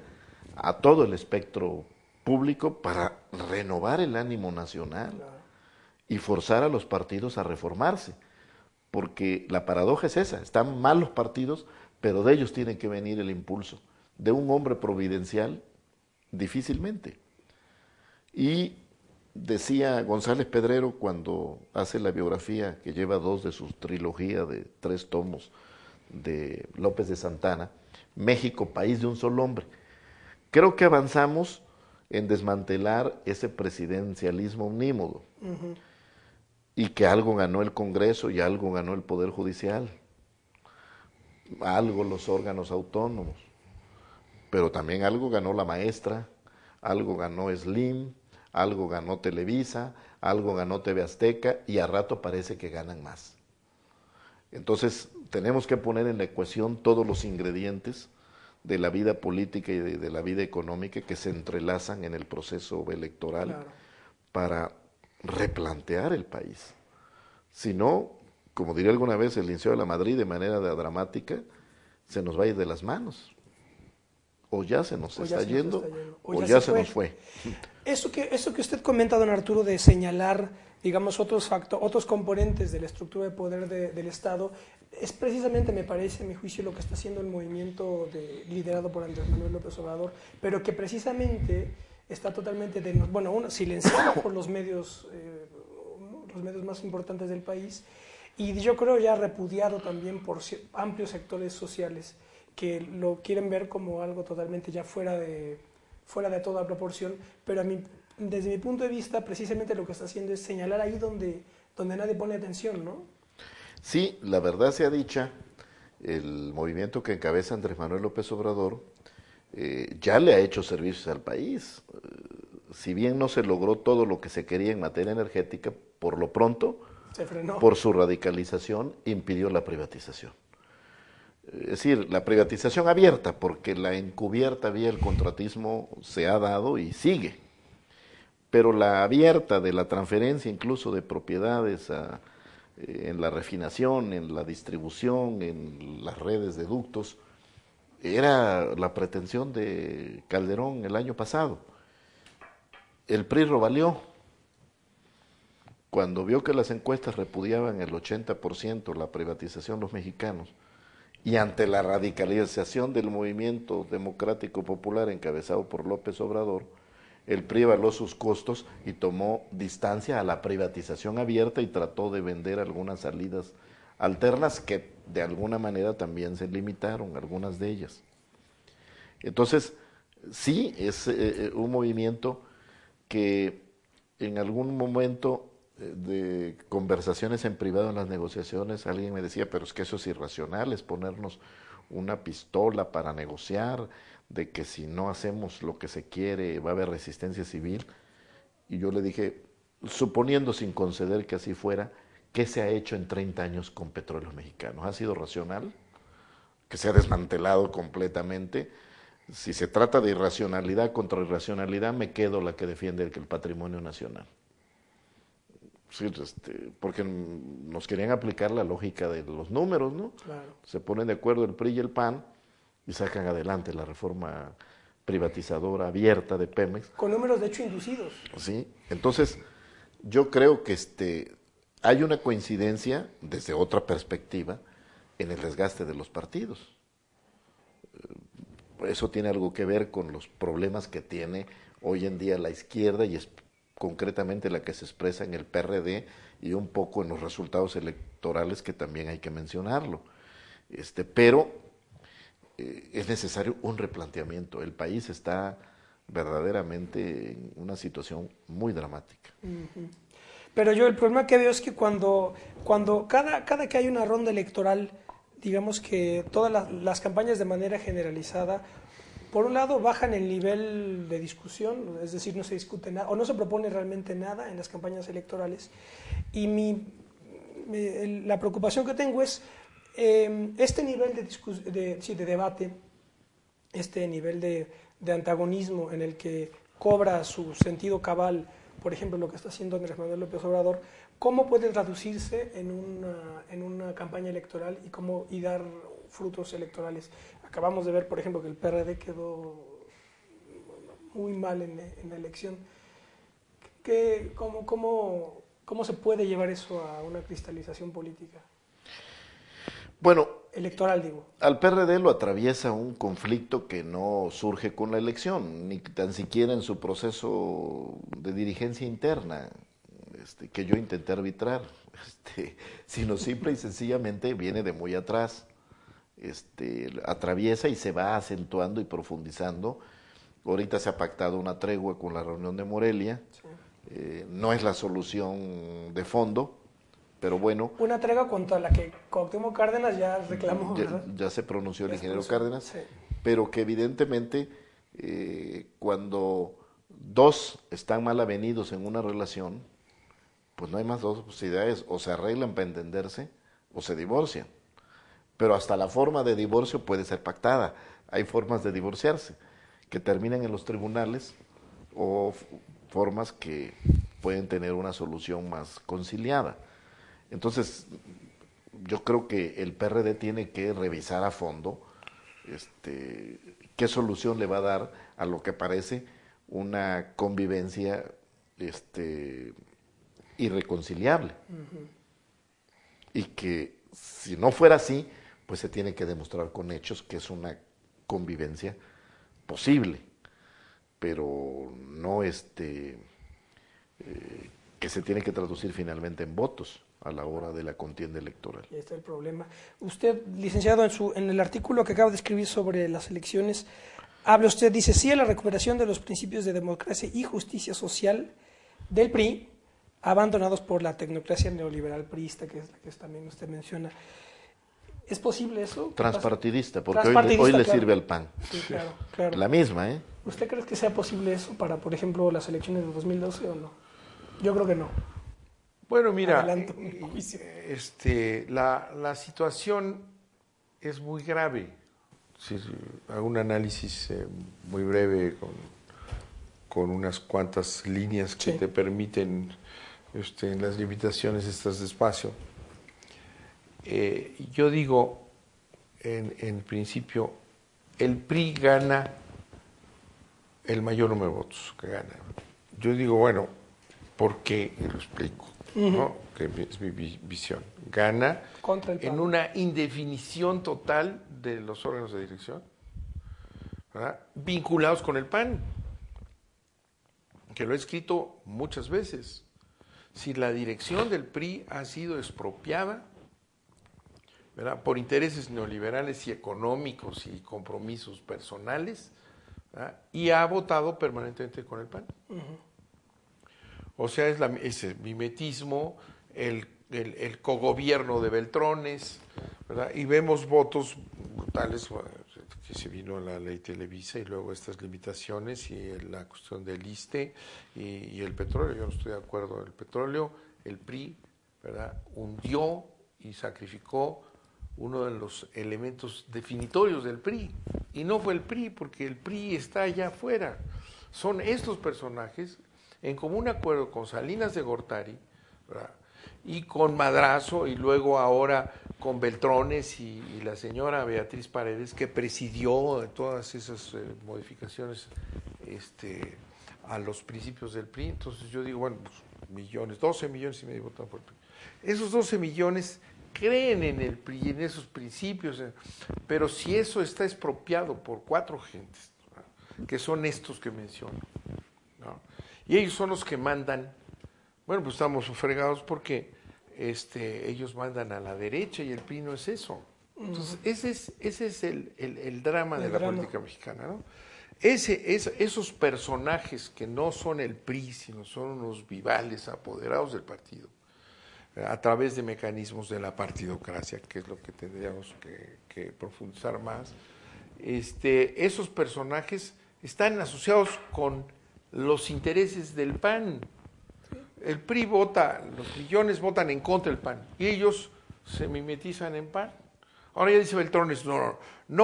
C: a todo el espectro público para renovar el ánimo nacional y forzar a los partidos a reformarse, porque la paradoja es esa: están mal los partidos, pero de ellos tiene que venir el impulso. De un hombre providencial, difícilmente. Y decía González Pedrero, cuando hace la biografía que lleva 2 de su trilogía de 3 tomos de López de Santana, México, país de un solo hombre. Creo que avanzamos en desmantelar ese presidencialismo omnímodo, y que algo ganó el Congreso y algo ganó el Poder Judicial, algo los órganos autónomos, pero también algo ganó la maestra, algo ganó Slim, algo ganó Televisa, algo ganó TV Azteca, y a rato parece que ganan más. Entonces tenemos que poner en la ecuación todos los ingredientes de la vida política y de la vida económica que se entrelazan en el proceso electoral, claro, para replantear el país. Si no, como diría alguna vez el Liceo de la Madrid de manera dramática, se nos va a ir de las manos. O ya se nos está yendo, o ya se nos fue.
A: Eso que usted comenta, don Arturo, de señalar, digamos, otros componentes de la estructura de poder del Estado, es precisamente, me parece, a mi juicio, lo que está haciendo el movimiento liderado por Andrés Manuel López Obrador, pero que precisamente está totalmente, silenciado por los medios más importantes del país, y yo creo ya repudiado también por amplios sectores sociales que lo quieren ver como algo totalmente ya fuera de toda proporción, pero desde mi punto de vista, precisamente lo que está haciendo es señalar ahí donde nadie pone atención, ¿no?
C: Sí, la verdad sea dicha, el movimiento que encabeza Andrés Manuel López Obrador ya le ha hecho servicios al país. Si bien no se logró todo lo que se quería en materia energética, por lo pronto,
A: se frenó.
C: Por su radicalización, impidió la privatización. Es decir, la privatización abierta, porque la encubierta vía el contratismo se ha dado y sigue. Pero la abierta de la transferencia incluso de propiedades en la refinación, en la distribución, en las redes de ductos, era la pretensión de Calderón el año pasado. El PRI lo valió. Cuando vio que las encuestas repudiaban el 80% la privatización los mexicanos, y ante la radicalización del movimiento democrático popular encabezado por López Obrador, el PRI evaluó sus costos y tomó distancia a la privatización abierta y trató de vender algunas salidas alternas que de alguna manera también se limitaron, algunas de ellas. Entonces, sí, es un movimiento que en algún momento de conversaciones en privado en las negociaciones, alguien me decía, pero es que eso es irracional, es ponernos una pistola para negociar, de que si no hacemos lo que se quiere va a haber resistencia civil. Y yo le dije, suponiendo sin conceder que así fuera, ¿qué se ha hecho en 30 años con Petróleos Mexicanos? ¿Ha sido racional? ¿Que se ha desmantelado completamente? Si se trata de irracionalidad contra irracionalidad, me quedo la que defiende el patrimonio nacional. Sí, porque nos querían aplicar la lógica de los números, ¿no?
A: Claro.
C: Se ponen de acuerdo el PRI y el PAN y sacan adelante la reforma privatizadora abierta de Pemex.
A: Con números de hecho inducidos.
C: Sí, entonces yo creo que hay una coincidencia desde otra perspectiva en el desgaste de los partidos. Eso tiene algo que ver con los problemas que tiene hoy en día la izquierda y concretamente la que se expresa en el PRD y un poco en los resultados electorales, que también hay que mencionarlo. Pero es necesario un replanteamiento. El país está verdaderamente en una situación muy dramática.
A: Uh-huh. Pero yo el problema que veo es que cuando cada que hay una ronda electoral, digamos que todas las campañas de manera generalizada, por un lado bajan el nivel de discusión, es decir, no se discute nada o no se propone realmente nada en las campañas electorales, y la preocupación que tengo es este nivel de debate, este nivel de antagonismo en el que cobra su sentido cabal, por ejemplo, lo que está haciendo Andrés Manuel López Obrador, ¿cómo puede traducirse en una campaña electoral y dar frutos electorales? Acabamos de ver, por ejemplo, que el PRD quedó muy mal en la elección. ¿Cómo se puede llevar eso a una cristalización política?
C: Bueno,
A: electoral, digo.
C: Al PRD lo atraviesa un conflicto que no surge con la elección, ni tan siquiera en su proceso de dirigencia interna, que yo intenté arbitrar, sino simple y sencillamente viene de muy atrás. Atraviesa y se va acentuando y profundizando. Ahorita se ha pactado una tregua con la reunión de Morelia. Sí. No es la solución de fondo, pero bueno.
A: Una tregua contra la que Cuauhtémoc Cárdenas ya reclamó, ¿verdad?
C: Ya se pronunció el ingeniero Cárdenas, sí. Pero que evidentemente cuando dos están mal avenidos en una relación, pues no hay más dos posibilidades: o se arreglan para entenderse o se divorcian. Pero hasta la forma de divorcio puede ser pactada, hay formas de divorciarse que terminan en los tribunales o formas que pueden tener una solución más conciliada. Entonces, yo creo que el PRD tiene que revisar a fondo qué solución le va a dar a lo que parece una convivencia irreconciliable. Y que si no fuera así, pues se tiene que demostrar con hechos que es una convivencia posible, pero no que se tiene que traducir finalmente en votos a la hora de la contienda electoral.
A: Ahí está el problema. Usted, licenciado, en el artículo que acaba de escribir sobre las elecciones, dice sí a la recuperación de los principios de democracia y justicia social del PRI, abandonados por la tecnocracia neoliberal priista, que es la que también usted menciona. ¿Es posible eso?
C: Transpartidista, porque hoy le sirve al PAN.
A: Sí, claro.
C: La misma, ¿eh?
A: ¿Usted cree que sea posible eso para, por ejemplo, las elecciones de 2012 o no? Yo creo que no.
B: Bueno, mira, la situación es muy grave. Si hago un análisis muy breve con unas cuantas líneas que te permiten, en las limitaciones estas de espacio. Yo digo, en principio, el PRI gana el mayor número de votos que gana. Yo digo, bueno, ¿por qué? Y lo explico, ¿no? Que es mi visión. Gana en una indefinición total de los órganos de dirección, ¿verdad? Vinculados con el PAN, que lo he escrito muchas veces. Si la dirección del PRI ha sido expropiada, ¿verdad?, por intereses neoliberales y económicos y compromisos personales, ¿verdad?, y ha votado permanentemente con el PAN. O sea, es el mimetismo, el cogobierno de Beltrones, ¿verdad? Y vemos votos brutales, que se vino la ley Televisa y luego estas limitaciones y la cuestión del ISSSTE y el petróleo. Yo no estoy de acuerdo. El petróleo, el PRI, ¿verdad?, hundió y sacrificó uno de los elementos definitorios del PRI. Y no fue el PRI, porque el PRI está allá afuera. Son estos personajes, en común acuerdo con Salinas de Gortari, ¿verdad?, y con Madrazo, y luego ahora con Beltrones y la señora Beatriz Paredes, que presidió todas esas modificaciones a los principios del PRI. Entonces yo digo, bueno, pues 12 millones y medio votan por el PRI. Esos 12 millones creen en el PRI, en esos principios, pero si eso está expropiado por 4 gentes, ¿no?, que son estos que menciono, ¿no?, y ellos son los que mandan, bueno, pues estamos fregados porque ellos mandan a la derecha y el PRI no es eso. Entonces, ese es el drama de la política mexicana, ¿no? Esos personajes que no son el PRI, sino son unos vivales apoderados del partido, a través de mecanismos de la partidocracia, que es lo que tendríamos que profundizar más. Esos personajes están asociados con los intereses del PAN. El PRI vota, los millones votan en contra del PAN, y ellos se mimetizan en PAN. Ahora ya dice Beltrones, no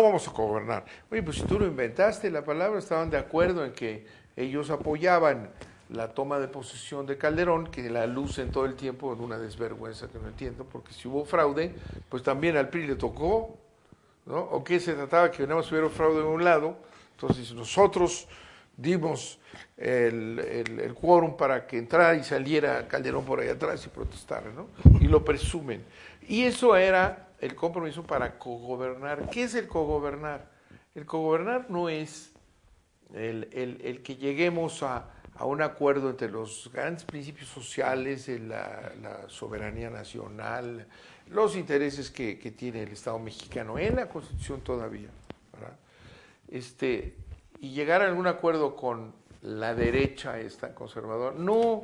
B: vamos a gobernar. Oye, pues si tú lo inventaste, la palabra, estaban de acuerdo en que ellos apoyaban la toma de posesión de Calderón, que la lucen todo el tiempo en una desvergüenza que no entiendo, porque si hubo fraude, pues también al PRI le tocó, ¿no? ¿O qué se trataba? Que nada más hubiera fraude de un lado. Entonces nosotros dimos el quórum para que entrara y saliera Calderón por ahí atrás y protestara, ¿no? Y lo presumen. Y eso era el compromiso para cogobernar. ¿Qué es el cogobernar? El cogobernar no es el que lleguemos a un acuerdo entre los grandes principios sociales, la soberanía nacional, los intereses que tiene el Estado mexicano en la Constitución todavía, ¿verdad? Y llegar a algún acuerdo con la derecha esta conservadora. No,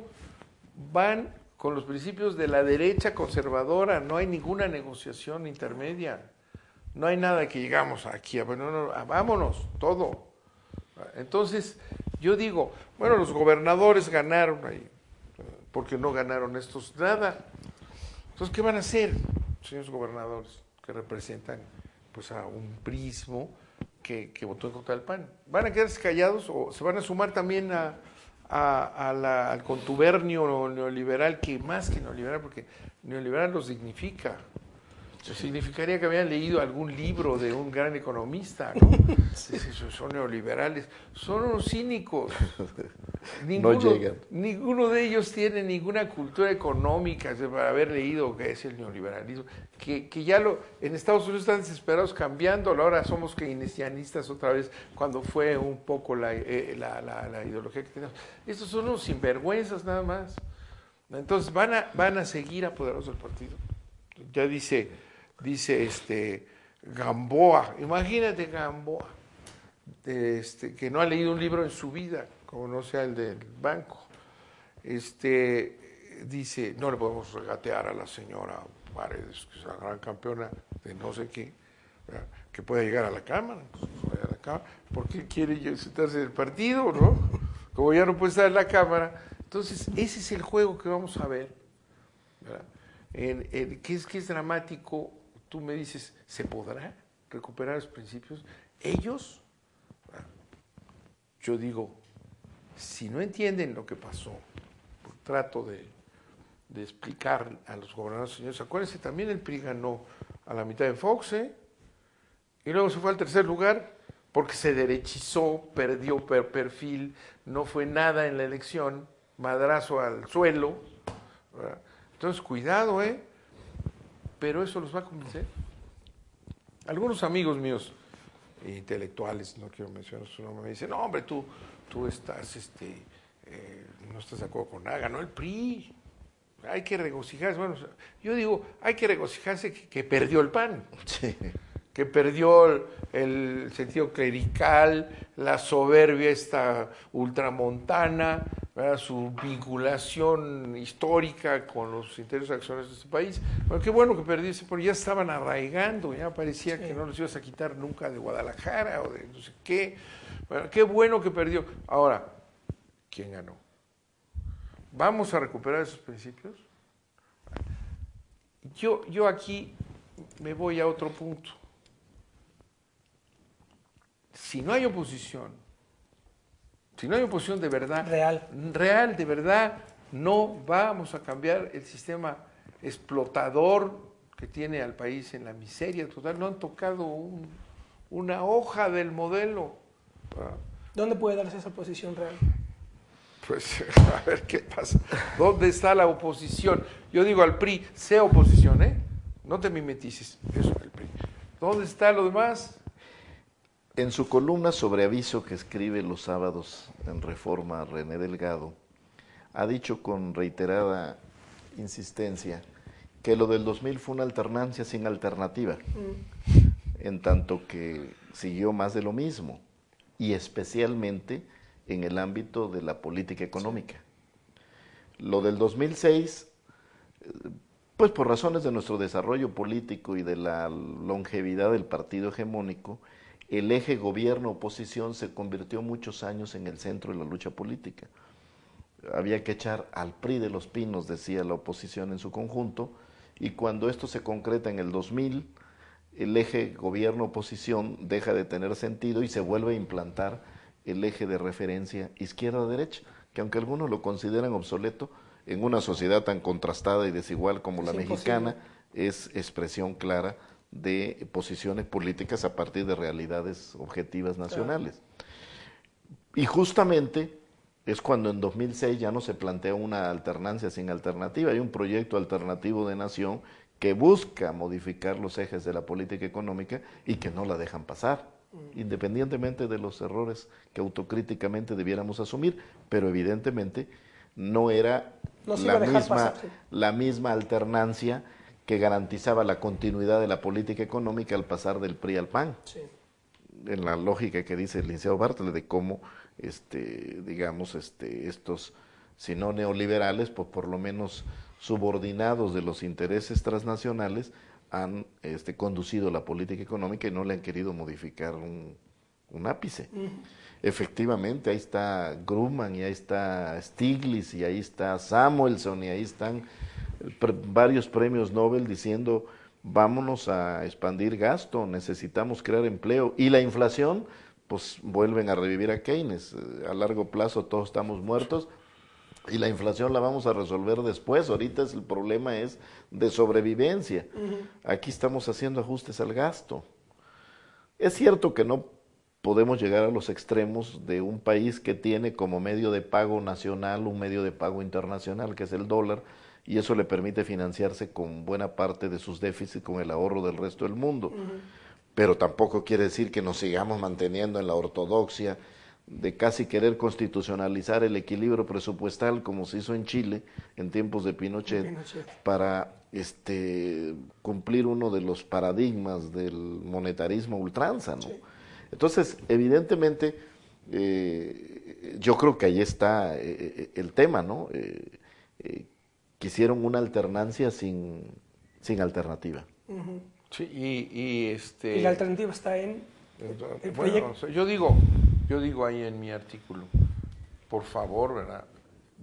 B: van con los principios de la derecha conservadora, no hay ninguna negociación intermedia, no hay nada que llegamos aquí, bueno, vámonos, todo. Entonces, yo digo, bueno, los gobernadores ganaron ahí, porque no ganaron estos nada. Entonces, ¿qué van a hacer, señores gobernadores, que representan pues a un prismo que votó en contra del PAN. ¿Van a quedarse callados o se van a sumar también al contubernio neoliberal, que más que neoliberal, porque neoliberal los dignifica? Significaría que habían leído algún libro de un gran economista, ¿no? Son neoliberales, son unos cínicos. Ninguno de ellos tiene ninguna cultura económica para haber leído qué es el neoliberalismo. Que ya en Estados Unidos están desesperados cambiándolo, ahora somos keynesianistas otra vez, cuando fue un poco la ideología que tenemos. Estos son unos sinvergüenzas nada más. Entonces van a seguir apoderados del partido. Ya dice Gamboa, imagínate Gamboa, que no ha leído un libro en su vida, como no sea el del banco. Dice, no le podemos regatear a la señora Paredes, que es la gran campeona de no sé qué, ¿verdad?, que pueda llegar a la Cámara. ¿Por qué quiere sentarse en el partido, no? Como ya no puede estar en la Cámara. Entonces, ese es el juego que vamos a ver, ¿verdad? Que es dramático. Tú me dices, ¿se podrá recuperar los principios? Ellos, yo digo, si no entienden lo que pasó, trato de explicar a los gobernadores, señores, acuérdense, también el PRI ganó a la mitad de Fox, y luego se fue al tercer lugar porque se derechizó, perdió perfil, no fue nada en la elección, madrazo al suelo, ¿verdad? Entonces, cuidado, pero eso los va a convencer. Algunos amigos míos intelectuales, no quiero mencionar su nombre, me dicen, no, hombre, tú estás, no estás de acuerdo con nada, ganó el PRI, hay que regocijarse. Bueno, yo digo, hay que regocijarse que perdió el PAN,
C: Sí.
B: que perdió el sentido clerical, la soberbia esta ultramontana, ¿verdad?, su vinculación histórica con los intereses accionarios de este país. Bueno, qué bueno que perdiese, porque ya estaban arraigando, ya parecía que no los ibas a quitar nunca de Guadalajara o de no sé qué. Bueno, qué bueno que perdió. Ahora, ¿quién ganó? ¿Vamos a recuperar esos principios? Yo aquí me voy a otro punto. Si no hay oposición de verdad, real, de verdad, no vamos a cambiar el sistema explotador que tiene al país en la miseria total. No han tocado una hoja del modelo.
A: ¿Dónde puede darse esa oposición real?
B: Pues a ver qué pasa. ¿Dónde está la oposición? Yo digo al PRI, sé oposición, no te mimetices. Eso es el PRI. ¿Dónde está lo demás?
C: En su columna sobre aviso que escribe los sábados en Reforma, René Delgado ha dicho con reiterada insistencia que lo del 2000 fue una alternancia sin alternativa, en tanto que siguió más de lo mismo, y especialmente en el ámbito de la política económica. Lo del 2006, pues por razones de nuestro desarrollo político y de la longevidad del partido hegemónico, el eje gobierno-oposición se convirtió muchos años en el centro de la lucha política. Había que echar al PRI de los pinos, decía la oposición en su conjunto, y cuando esto se concreta en el 2000, el eje gobierno-oposición deja de tener sentido y se vuelve a implantar el eje de referencia izquierda-derecha, que aunque algunos lo consideran obsoleto, en una sociedad tan contrastada y desigual como la mexicana, es expresión clara de posiciones políticas a partir de realidades objetivas nacionales. Y justamente es cuando en 2006 ya no se plantea una alternancia sin alternativa, hay un proyecto alternativo de nación que busca modificar los ejes de la política económica y que no la dejan pasar, independientemente de los errores que autocríticamente debiéramos asumir, pero evidentemente no era la misma alternancia que garantizaba la continuidad de la política económica al pasar del PRI al PAN. Sí. En la lógica que dice el licenciado Bartlett de cómo, estos, si no neoliberales, pues por lo menos subordinados de los intereses transnacionales, han conducido la política económica y no le han querido modificar un ápice. Efectivamente, ahí está Grumman, y ahí está Stiglitz, y ahí está Samuelson, y ahí están varios premios Nobel diciendo vámonos a expandir gasto, necesitamos crear empleo. Y la inflación, pues vuelven a revivir a Keynes. A largo plazo todos estamos muertos y la inflación la vamos a resolver después. Ahorita el problema es de sobrevivencia. Aquí estamos haciendo ajustes al gasto. Es cierto que no podemos llegar a los extremos de un país que tiene como medio de pago nacional un medio de pago internacional, que es el dólar, y eso le permite financiarse con buena parte de sus déficits con el ahorro del resto del mundo. Pero tampoco quiere decir que nos sigamos manteniendo en la ortodoxia de casi querer constitucionalizar el equilibrio presupuestal como se hizo en Chile en tiempos de Pinochet. Para cumplir uno de los paradigmas del monetarismo a ultranza, ¿no? Sí. Entonces, evidentemente, yo creo que ahí está el tema, ¿no? Quisieron una alternancia sin alternativa.
B: Sí,
A: y la alternativa está en el
B: bueno,
A: proyecto.
B: yo digo ahí en mi artículo, por favor, ¿verdad?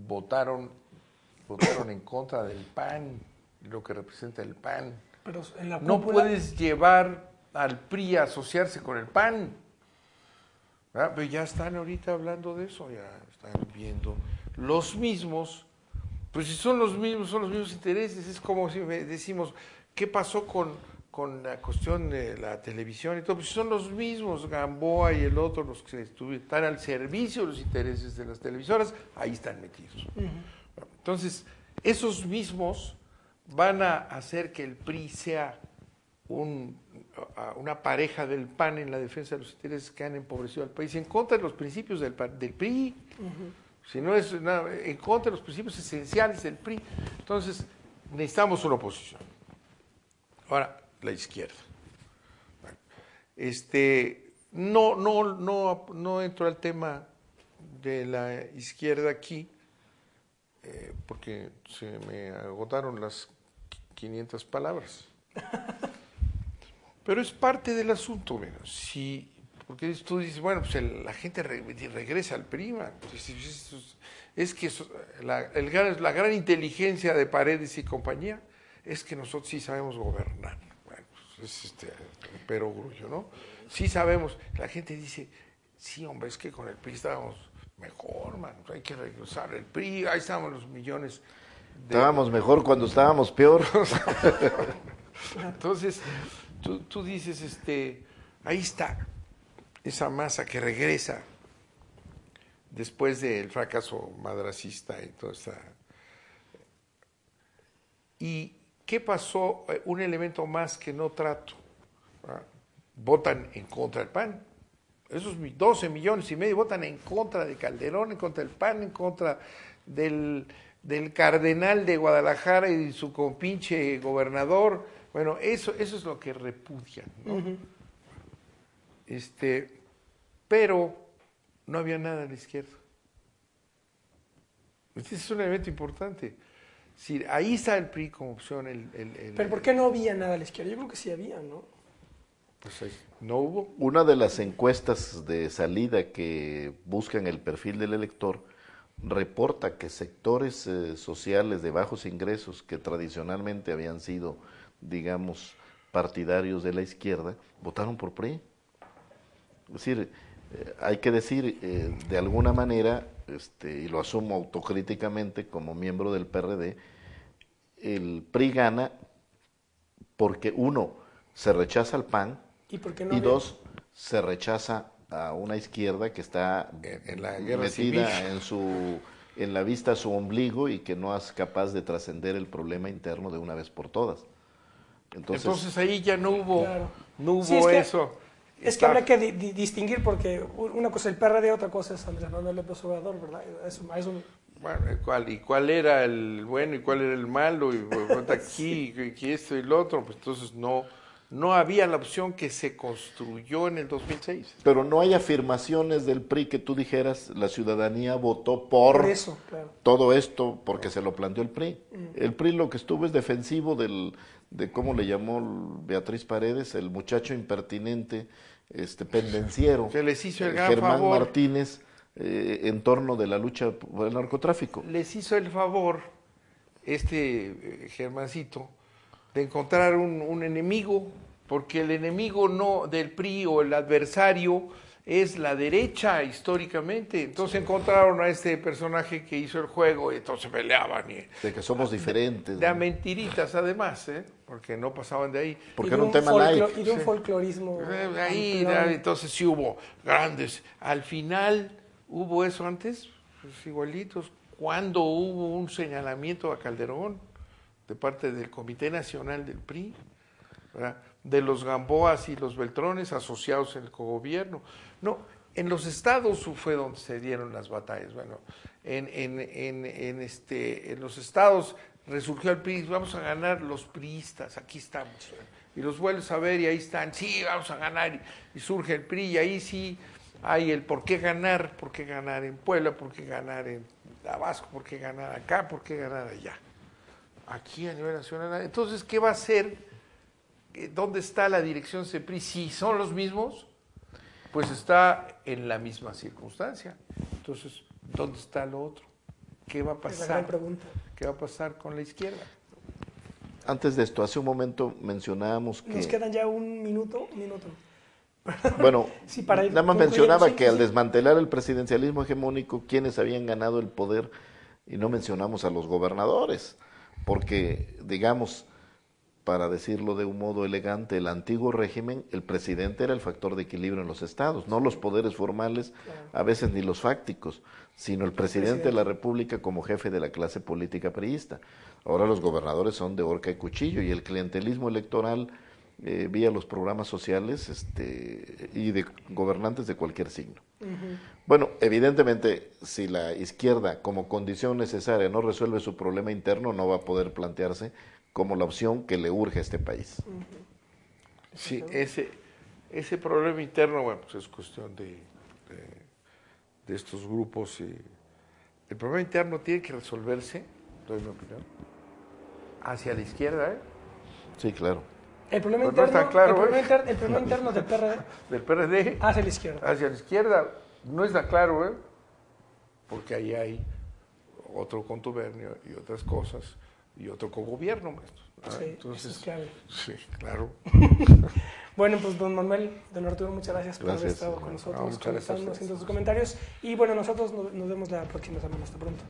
B: Votaron en contra del PAN, lo que representa el PAN.
A: Pero en la
B: no puedes llevar al PRI a asociarse con el PAN. ¿Verdad? Pero ya están ahorita hablando de eso, ya están viendo los mismos. Pues si son los mismos intereses. Es como si decimos, ¿qué pasó con la cuestión de la televisión y todo? Pues son los mismos, Gamboa y el otro, los que están al servicio de los intereses de las televisoras, ahí están metidos. Entonces, esos mismos van a hacer que el PRI sea una pareja del PAN en la defensa de los intereses que han empobrecido al país, en contra de los principios del PRI. Si no es nada, en contra de los principios esenciales del PRI. Entonces, necesitamos una oposición. Ahora, la izquierda. Bueno, no entro al tema de la izquierda aquí, porque se me agotaron las 500 palabras. Pero es parte del asunto, bueno, sí. Porque tú dices, bueno, pues la gente regresa al PRI. Es que la gran inteligencia de Paredes y compañía es que nosotros sí sabemos gobernar. Bueno, pues es pero grullo, ¿no? Sí sabemos. La gente dice, sí, hombre, es que con el PRI estábamos mejor, man. Hay que regresar al PRI, ahí estaban los millones.
C: Estábamos mejor cuando estábamos peor.
B: Entonces, tú dices, ahí está. Esa masa que regresa después del fracaso madracista y toda esa... ¿Y qué pasó? Un elemento más que no trato. ¿Verdad? Votan en contra del PAN. Esos 12 millones y medio votan en contra de Calderón, en contra del PAN, en contra del cardenal de Guadalajara y su compinche gobernador. Bueno, eso es lo que repudian, ¿no? Pero no había nada a la izquierda. Este es un elemento importante. Sí, ahí está el PRI como opción.
A: ¿Pero por qué no había nada a la izquierda? Yo creo que sí había, ¿no?
B: Pues no hubo.
C: Una de las encuestas de salida que buscan el perfil del elector reporta que sectores sociales de bajos ingresos que tradicionalmente habían sido, digamos, partidarios de la izquierda, votaron por PRI. Es decir, hay que decir de alguna manera, y lo asumo autocríticamente como miembro del PRD, el PRI gana porque uno, se rechaza al PAN y dos, se rechaza a una izquierda que está
B: en la guerra
C: metida
B: civil.
C: en la vista a su ombligo y que no es capaz de trascender el problema interno de una vez por todas.
B: Entonces ahí ya no hubo,
A: claro.
B: No hubo
A: sí,
B: eso.
A: Es que habrá que distinguir porque una cosa es el PRD, otra cosa es Andrés Manuel López Obrador, ¿verdad?
B: Bueno, ¿cuál era el bueno y cuál era el malo? Y aquí, y esto y lo otro. Pues entonces no había la opción que se construyó en el 2006.
C: Pero no hay afirmaciones del PRI que tú dijeras, la ciudadanía votó por
A: eso, claro.
C: Todo esto porque se lo planteó el PRI. El PRI lo que estuvo es defensivo de cómo le llamó Beatriz Paredes, el muchacho impertinente, pendenciero,
B: que les hizo el gran
C: Germán
B: favor.
C: Martínez, en torno de la lucha por el narcotráfico.
B: Les hizo el favor Germancito de encontrar un enemigo, porque el enemigo no del PRI o el adversario es la derecha históricamente. Entonces encontraron a este personaje que hizo el juego y entonces peleaban.
C: De que somos diferentes.
B: De a mentiritas además, porque no pasaban de ahí.
C: Porque era un tema light.
A: Y de un folclorismo.
B: Ahí, entonces sí hubo grandes. Al final, ¿hubo eso antes? Pues igualitos. ¿Cuándo hubo un señalamiento a Calderón de parte del Comité Nacional del PRI? ¿Verdad? De los Gamboas y los Beltrones asociados en el cogobierno. No, en los estados fue donde se dieron las batallas. Bueno, en los estados resurgió el PRI, vamos a ganar los priistas, aquí estamos. Y los vuelves a ver y ahí están, sí, vamos a ganar. Y surge el PRI y ahí sí hay el por qué ganar en Puebla, por qué ganar en Tabasco, por qué ganar acá, por qué ganar allá. Aquí a nivel nacional. Entonces, ¿qué va a hacer? ¿Dónde está la dirección CEPRI? Si son los mismos, pues está en la misma circunstancia. Entonces, ¿dónde está lo otro? ¿Qué va a pasar?
A: Es la gran pregunta.
B: ¿Qué va a pasar con la izquierda?
C: Antes de esto, hace un momento mencionábamos que...
A: Nos quedan ya un minuto.
C: Bueno,
A: sí, para
C: nada más
A: concluir,
C: mencionaba
A: sí,
C: que al desmantelar el presidencialismo hegemónico, quienes habían ganado el poder, y no mencionamos a los gobernadores, porque, digamos, para decirlo de un modo elegante, el antiguo régimen, el presidente era el factor de equilibrio en los estados, no los poderes formales, a veces ni los fácticos, sino el presidente de la República como jefe de la clase política priista. Ahora los gobernadores son de horca y cuchillo, y el clientelismo electoral vía los programas sociales y de gobernantes de cualquier signo. Bueno, evidentemente, si la izquierda como condición necesaria no resuelve su problema interno, no va a poder plantearse como la opción que le urge a este país.
B: Sí, ese problema interno, bueno, pues es cuestión de estos grupos. El problema interno tiene que resolverse, doy mi opinión, hacia la izquierda,
C: Sí, claro.
A: El problema
B: Pues no
A: interno,
B: está claro,
A: el problema interno del PRD
B: del PRD
A: hacia la izquierda.
B: hacia la izquierda no está claro, porque ahí hay otro contubernio y otras cosas y otro cogobierno, maestro.
A: Sí,
B: entonces,
A: eso es clave.
B: Sí, claro.
A: Bueno, pues don Manuel, don Arturo, muchas gracias por haber estado con nosotros,
B: muchas gracias a
A: comentando,
B: ustedes.
A: haciendo sus comentarios. Y bueno, nosotros nos vemos la próxima semana. Hasta pronto.